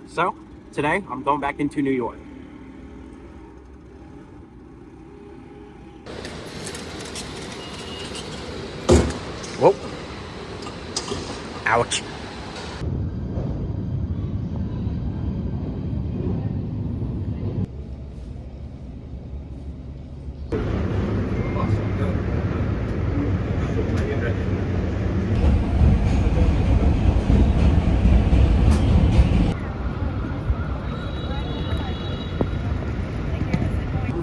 So, today I'm going back into New York. Whoa. Ouch.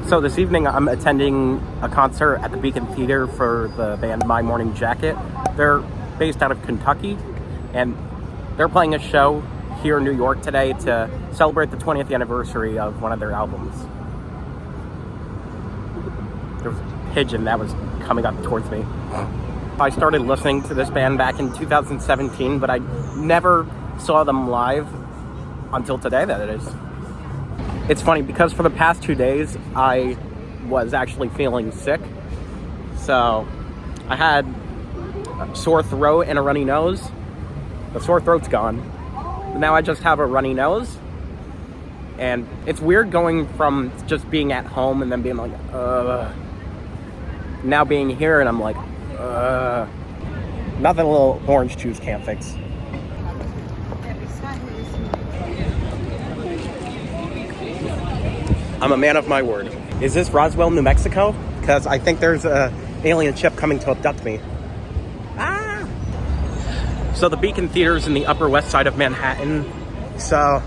So this evening I'm attending a concert at the Beacon Theater for the band My Morning Jacket. They're based out of Kentucky, and they're playing a show here in New York today to celebrate the 20th anniversary of one of their albums. There was a pigeon that was coming up towards me. I started listening to this band back in 2017, but I never saw them live until today, that is. It's funny because for the past 2 days, I was actually feeling sick. So I had a sore throat and a runny nose. The sore throat's gone. Now I just have a runny nose. And it's weird going from just being at home and then being like, now being here and I'm like, nothing a little orange juice can't fix. I'm a man of my word. Is this Roswell, New Mexico? Because I think there's an alien ship coming to abduct me. Ah! So the Beacon Theater is in the Upper West Side of Manhattan. So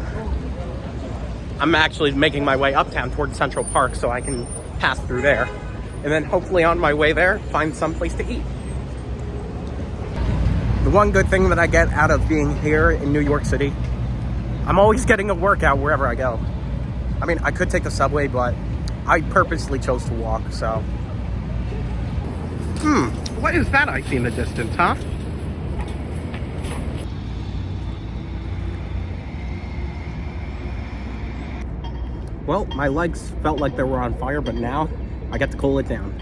I'm actually making my way uptown towards Central Park so I can pass through there. And then hopefully on my way there, find some place to eat. The one good thing that I get out of being here in New York City, I'm always getting a workout wherever I go. I mean, I could take the subway, but I purposely chose to walk, so. What is that I see in the distance, huh? Well, my legs felt like they were on fire, but now I get to cool it down.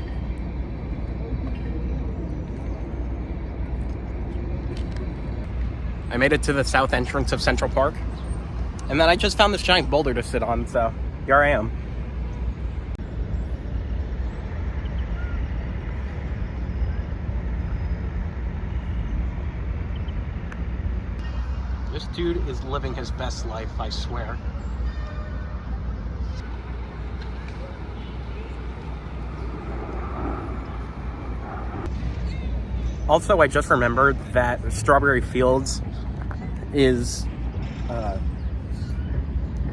I made it to the south entrance of Central Park. And then I just found this giant boulder to sit on, so here I am. This dude is living his best life, I swear. Also, I just remembered that Strawberry Fields is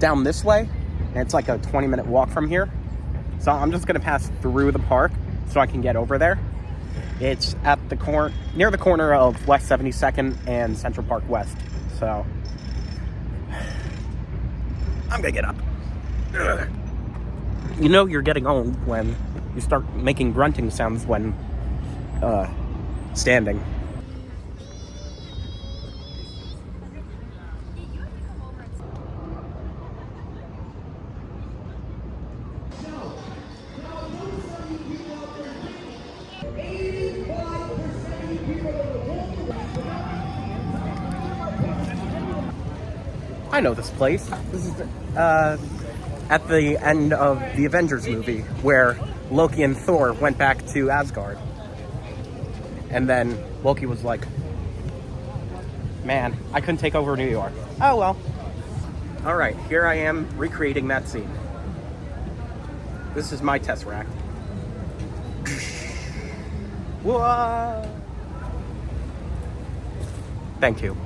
down this way, and it's like a 20-minute walk from here. So I'm just gonna pass through the park so I can get over there. It's at the near the corner of West 72nd and Central Park West. So I'm gonna get up. Ugh. You know you're getting old when you start making grunting sounds when standing. I know this place. This is at the end of the Avengers movie where Loki and Thor went back to Asgard. And then Loki was like, man, I couldn't take over New York. Oh well. All right, here I am recreating that scene. This is my Tesseract. Whoa! Thank you.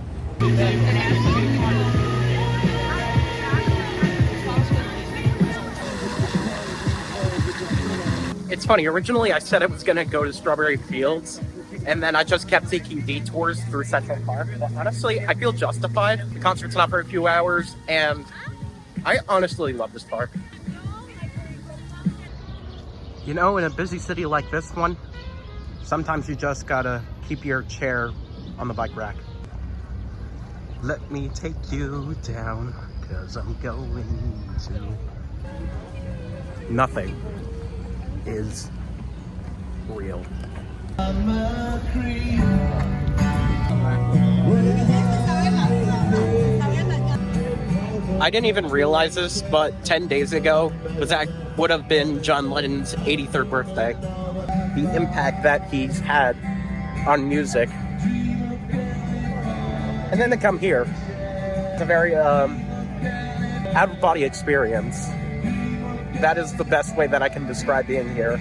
It's funny, originally I said I was gonna go to Strawberry Fields, and then I just kept taking detours through Central Park. But honestly, I feel justified. The concert's not for a few hours, and I honestly love this park. You know, in a busy city like this one, sometimes you just gotta keep your chair on the bike rack. Let me take you down, 'cause I'm going to... Nothing is real. I didn't even realize this, but 10 days ago would have been John Lennon's 83rd birthday. The impact that he's had on music. And then to come here, it's a very out-of-body experience. That is the best way that I can describe being here.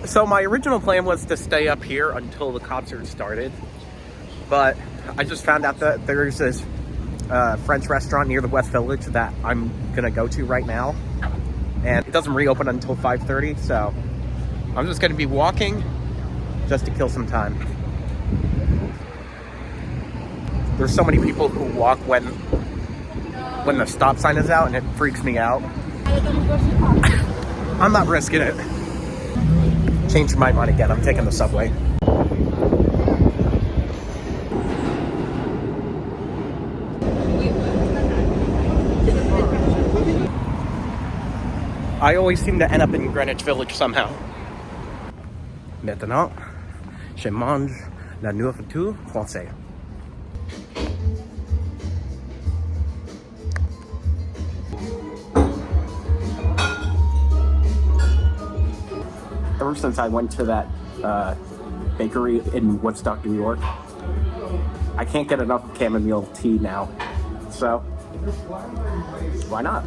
So my original plan was to stay up here until the concert started, but I just found out that there's this French restaurant near the West Village that I'm gonna go to right now, and it doesn't reopen until 5:30, so I'm just gonna be walking just to kill some time. There's so many people who walk when the stop sign is out, and it freaks me out. I'm not risking it. Changed my mind again. I'm taking the subway. I always seem to end up in Greenwich Village somehow. Maintenant, je mange la nourriture française. Ever since I went to that bakery in Woodstock, New York, I can't get enough chamomile tea now. So, why not?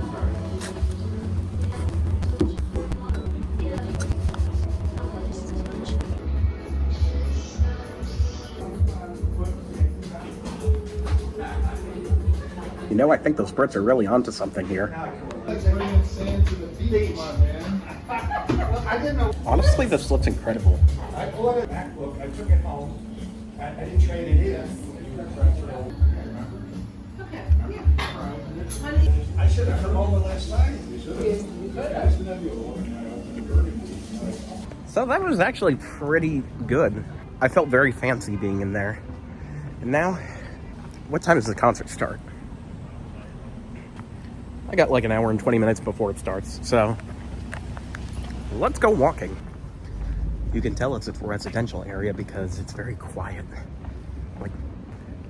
You know, I think those Brits are really onto something here. Honestly, this looks incredible. I bought a MacBook, I took it home, I didn't trade it in. I should have come over last night. So that was actually pretty good. I felt very fancy being in there. And now, what time does the concert start? I got like an hour and 20 minutes before it starts, so let's go walking. You can tell it's a residential area because it's very quiet. Like,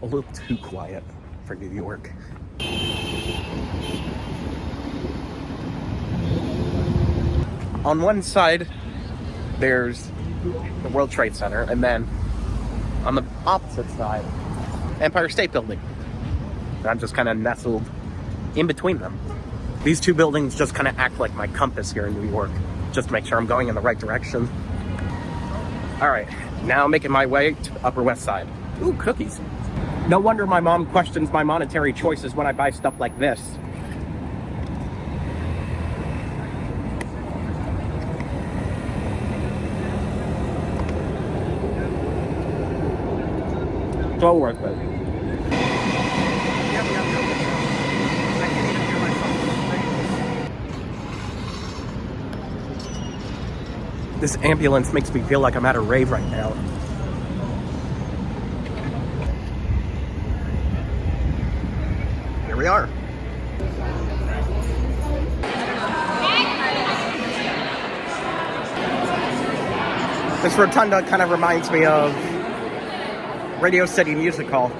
a little too quiet for New York. On one side, there's the World Trade Center, and then on the opposite side, Empire State Building. And I'm just kind of nestled in between them. These two buildings just kind of act like my compass here in New York, just to make sure I'm going in the right direction. All right, now making my way to the Upper West Side. Ooh, cookies. No wonder my mom questions my monetary choices when I buy stuff like this. So worth it. This ambulance makes me feel like I'm at a rave right now. Here we are. This rotunda kind of reminds me of Radio City Music Hall.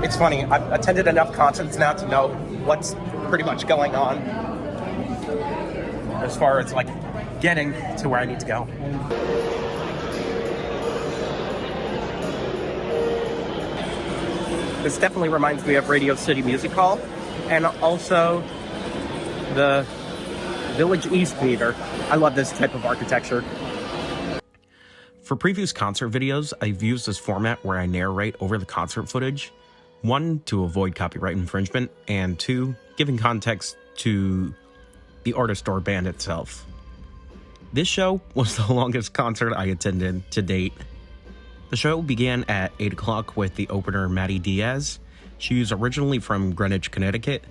It's funny, I've attended enough concerts now to know what's pretty much going on as far as like getting to where I need to go. This definitely reminds me of Radio City Music Hall and also the Village East Theater. I love this type of architecture. For previous concert videos, I've used this format where I narrate over the concert footage. 1, to avoid copyright infringement, and 2, giving context to the artist or band itself. This show was the longest concert I attended to date. The show began at 8 o'clock with the opener Maddie Diaz. She's originally from Greenwich, Connecticut.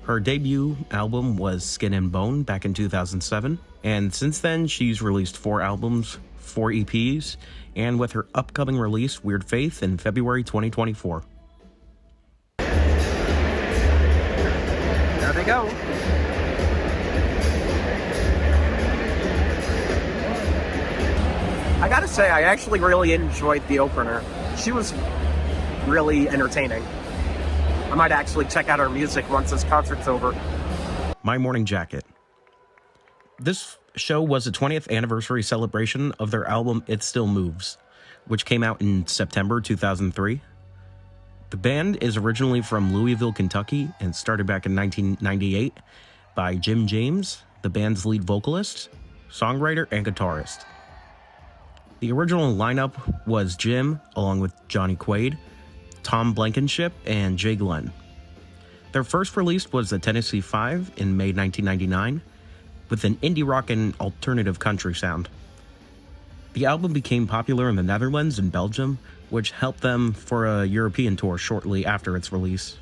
Her debut album was Skin and Bone back in 2007, and since then she's released 4 albums, 4 EPs, and with her upcoming release, Weird Faith, in February 2024. go. I gotta say, I actually really enjoyed the opener. She was really entertaining. I might actually check out her music once this concert's over. My Morning Jacket. This show was a 20th anniversary celebration of their album It Still Moves, which came out in September 2003. The band is originally from Louisville, Kentucky, and started back in 1998 by Jim James, the band's lead vocalist, songwriter, and guitarist. The original lineup was Jim, along with Johnny Quaid, Tom Blankenship, and Jay Glenn. Their first release was the Tennessee Five in May 1999, with an indie rock and alternative country sound. The album became popular in the Netherlands and Belgium, which helped them for a European tour shortly after its release.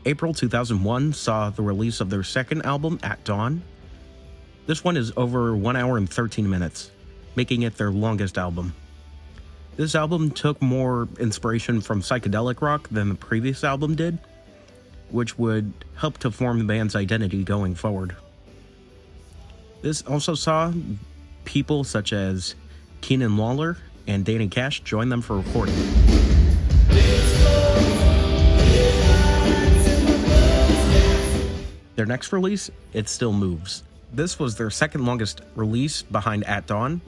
April 2001 saw the release of their second album, At Dawn. This one is over 1 hour and 13 minutes, making it their longest album. This album took more inspiration from psychedelic rock than the previous album did, which would help to form the band's identity going forward. This also saw people such as Keenan Lawler and Danny Cash join them for recording. Their next release, It Still Moves. This was their second longest release behind At Dawn.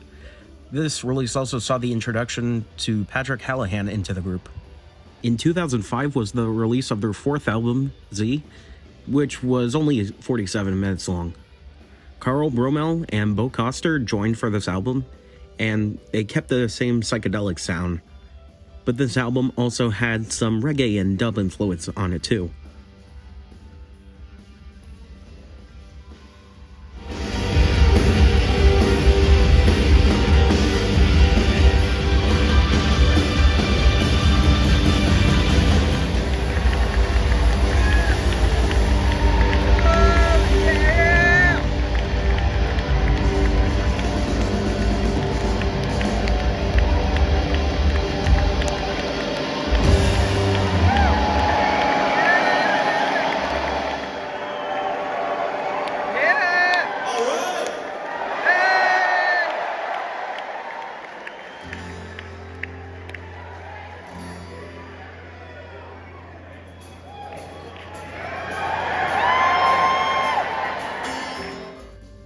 This release also saw the introduction to Patrick Hallahan into the group. In 2005 was the release of their fourth album, Z, which was only 47 minutes long. Carl Bromell and Bo Coster joined for this album, and they kept the same psychedelic sound. But this album also had some reggae and dub influence on it too.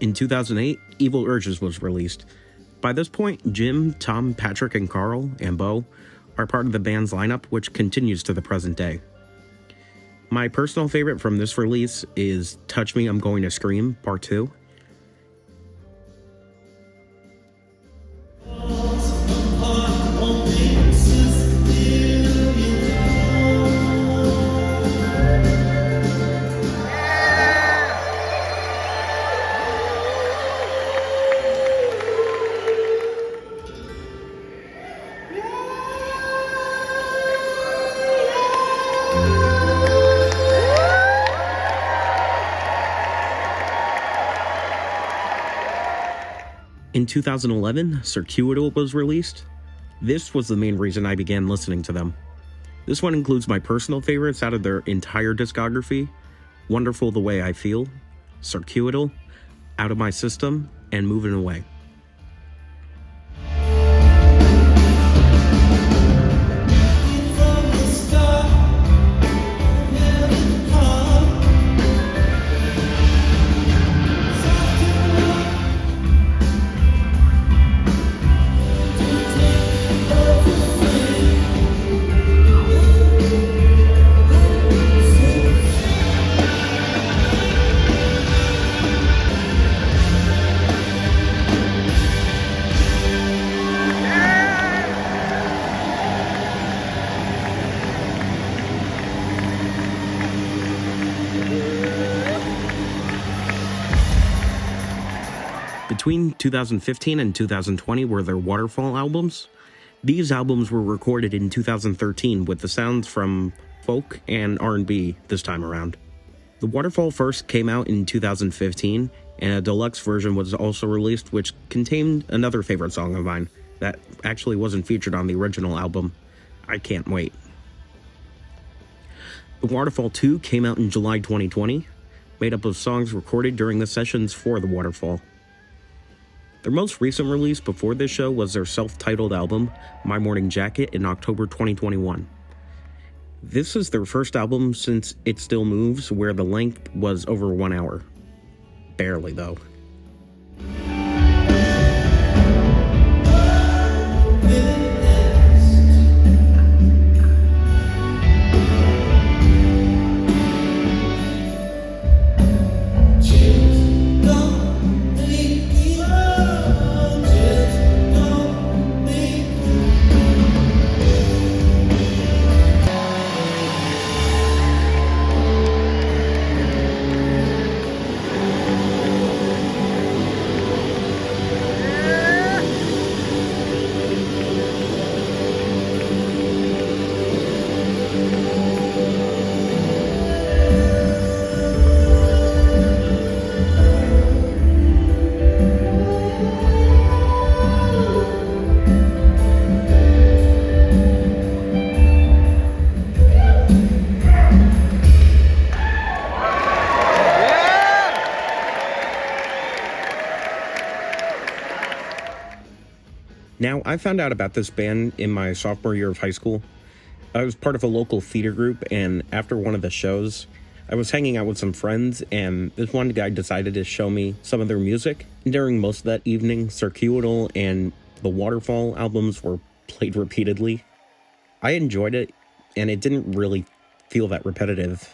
In 2008, Evil Urges was released. By this point, Jim, Tom, Patrick, and Carl, and Bo are part of the band's lineup, which continues to the present day. My personal favorite from this release is Touch Me, I'm Going to Scream, Part 2. In 2011, Circuitous was released. This was the main reason I began listening to them. This one includes my personal favorites out of their entire discography: Wonderful the Way I Feel, Circuitous, Out of My System, and Moving Away. between 2015 and 2020 were their Waterfall albums. These albums were recorded in 2013 with the sounds from folk and R&B this time around. The Waterfall first came out in 2015, and a deluxe version was also released, which contained another favorite song of mine that actually wasn't featured on the original album, I Can't Wait. The Waterfall 2 came out in July 2020, made up of songs recorded during the sessions for the Waterfall. Their most recent release before this show was their self-titled album, My Morning Jacket, in October 2021. This is their first album since It Still Moves, where the length was over 1 hour. Barely, though. Now, I found out about this band in my sophomore year of high school. I was part of a local theater group, and after one of the shows, I was hanging out with some friends, and this one guy decided to show me some of their music. And during most of that evening, Circuital and the Waterfall albums were played repeatedly. I enjoyed it, and it didn't really feel that repetitive.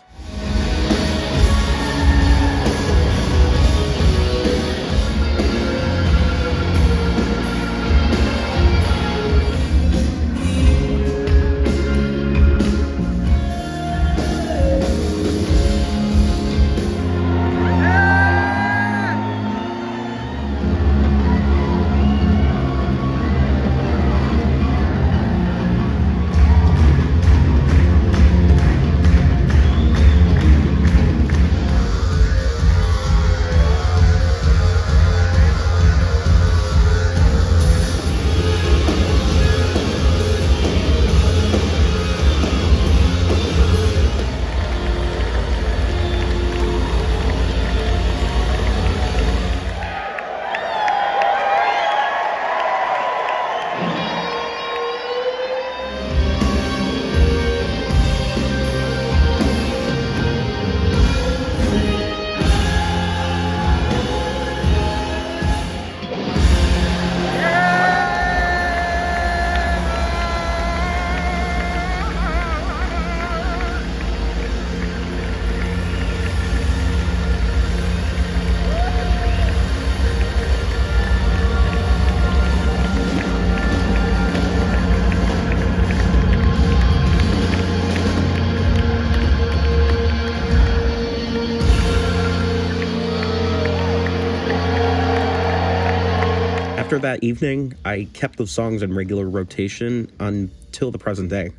After that evening, I kept the songs in regular rotation until the present day.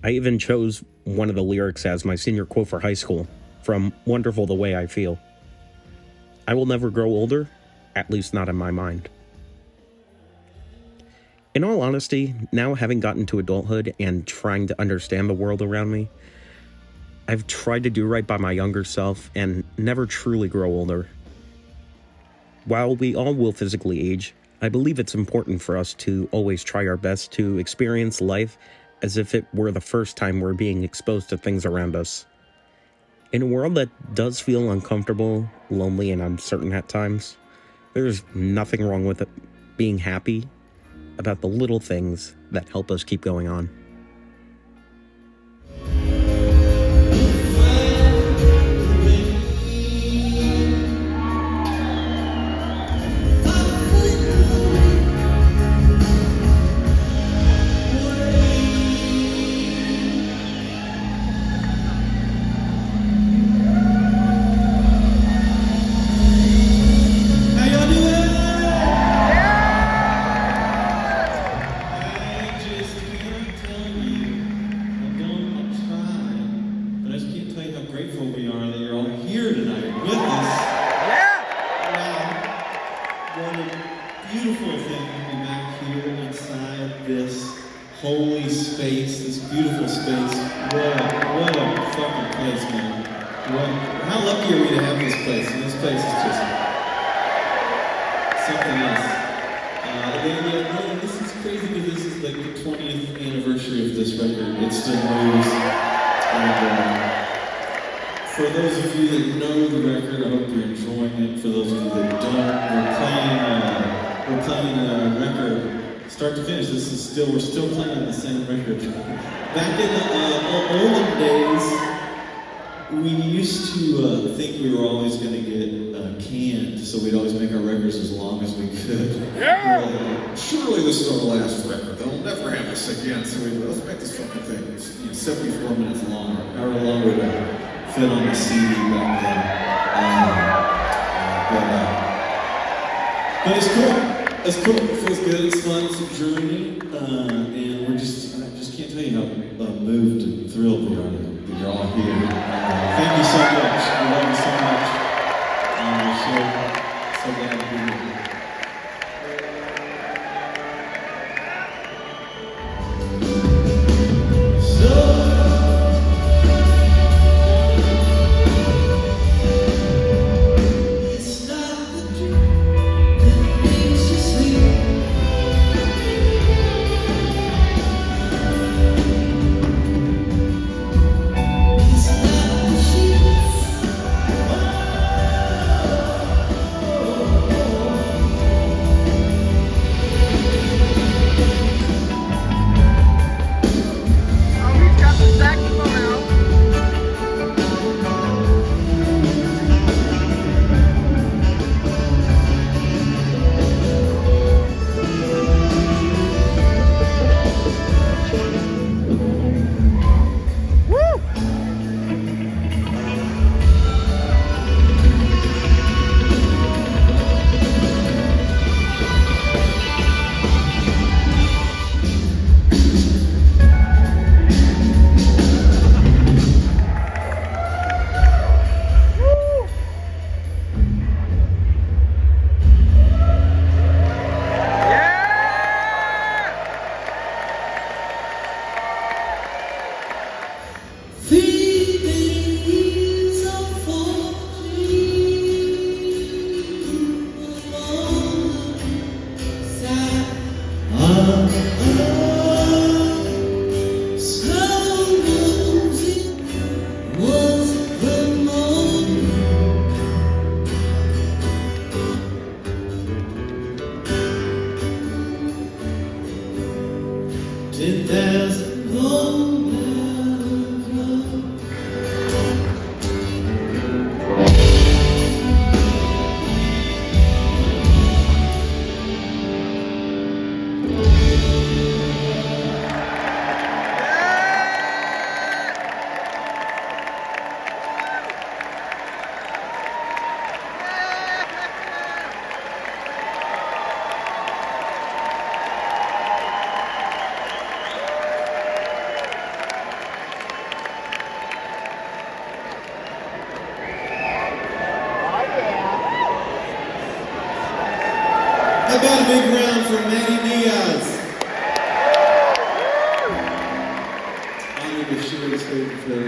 I even chose one of the lyrics as my senior quote for high school, from Wonderful the Way I Feel. I will never grow older, at least not in my mind. In all honesty, now having gotten to adulthood and trying to understand the world around me, I've tried to do right by my younger self and never truly grow older. While we all will physically age, I believe it's important for us to always try our best to experience life as if it were the first time we're being exposed to things around us. In a world that does feel uncomfortable, lonely, and uncertain at times, there's nothing wrong with it being happy about the little things that help us keep going on. How y'all doing? are that you're all here tonight with us. Yeah! Wow. What a beautiful thing to be back here inside this holy space, this beautiful space. What a fucking place, man. How lucky are we to have this place? And this place is just something else. This is crazy because this is like the 20th anniversary of this record. It still moves. And for those of you that know the record, I hope you're enjoying it. For those of you that don't, we're playing a record start to finish. We're still playing the same record. Back in the olden days, we used to think we were always going to get canned, so we'd always make our records as long as we could. Yeah! Surely this is our last record. They'll never have this again. So let's make this fucking thing. It's 74 minutes long, however long it would fit on the CD back then. But it's cool. It's cool. It feels good. It's fun. It's a journey, and I just can't tell you how moved and thrilled we are that you're all here. Thank you so much. We love you so much. So glad to be here. How about a big round for Maddie Diaz? Honored to share the stage with her.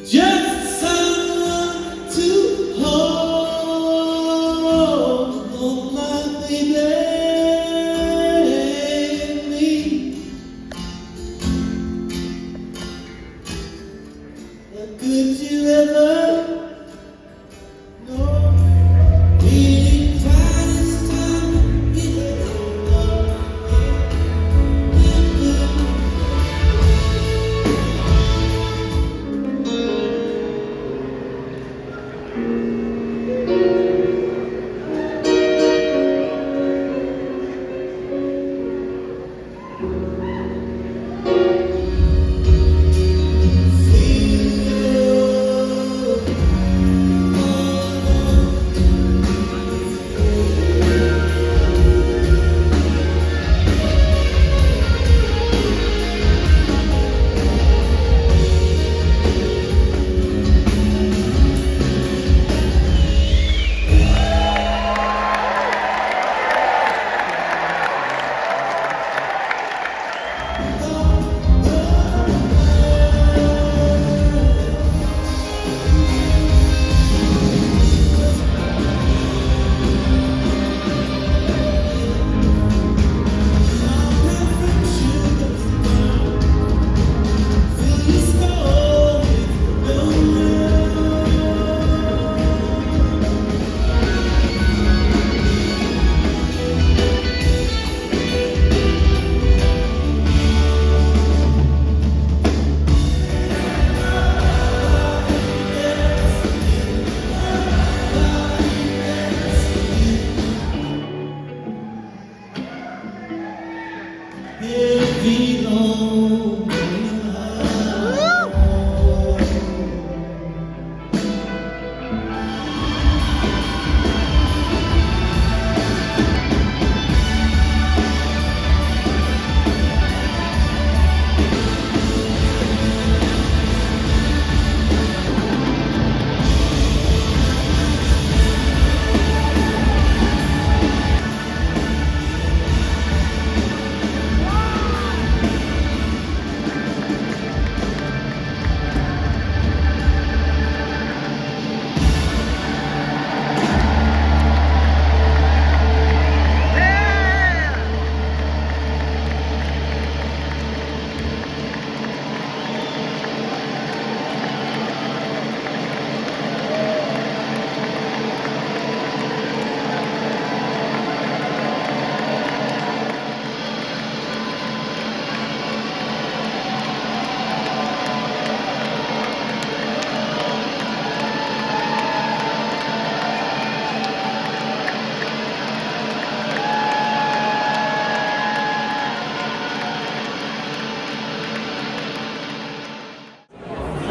Just someone to hold my baby.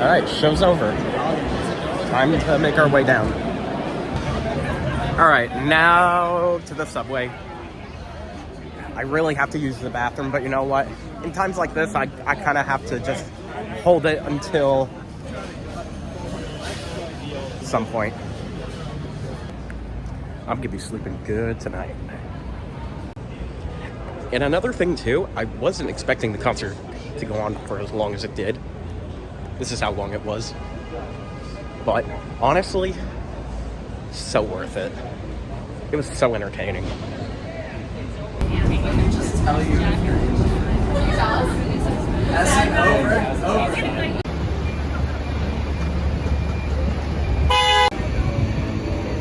All right, show's over. Time to make our way down. All right, now to the subway. I really have to use the bathroom, but you know what? In times like this, I kind of have to just hold it until some point. I'm gonna be sleeping good tonight. And another thing too, I wasn't expecting the concert to go on for as long as it did. This is how long it was. But honestly, so worth it. It was so entertaining.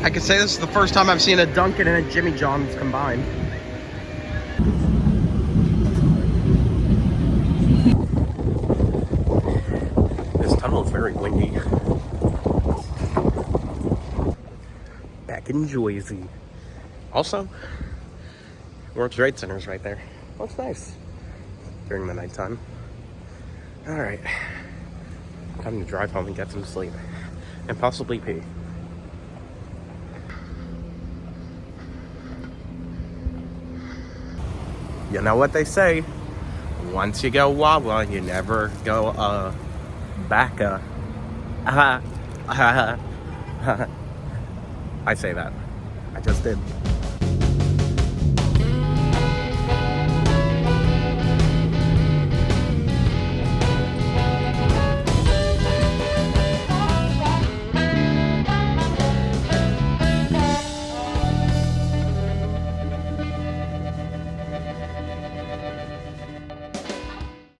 I could say this is the first time I've seen a Dunkin' and a Jimmy John's combined. This tunnel is very windy. Back in Jersey. Also, World Trade Center's right there. Looks nice during the nighttime. All right, time to drive home and get some sleep, and possibly pee. You know what they say, once you go Wawa, you never go back. I say that. I just did.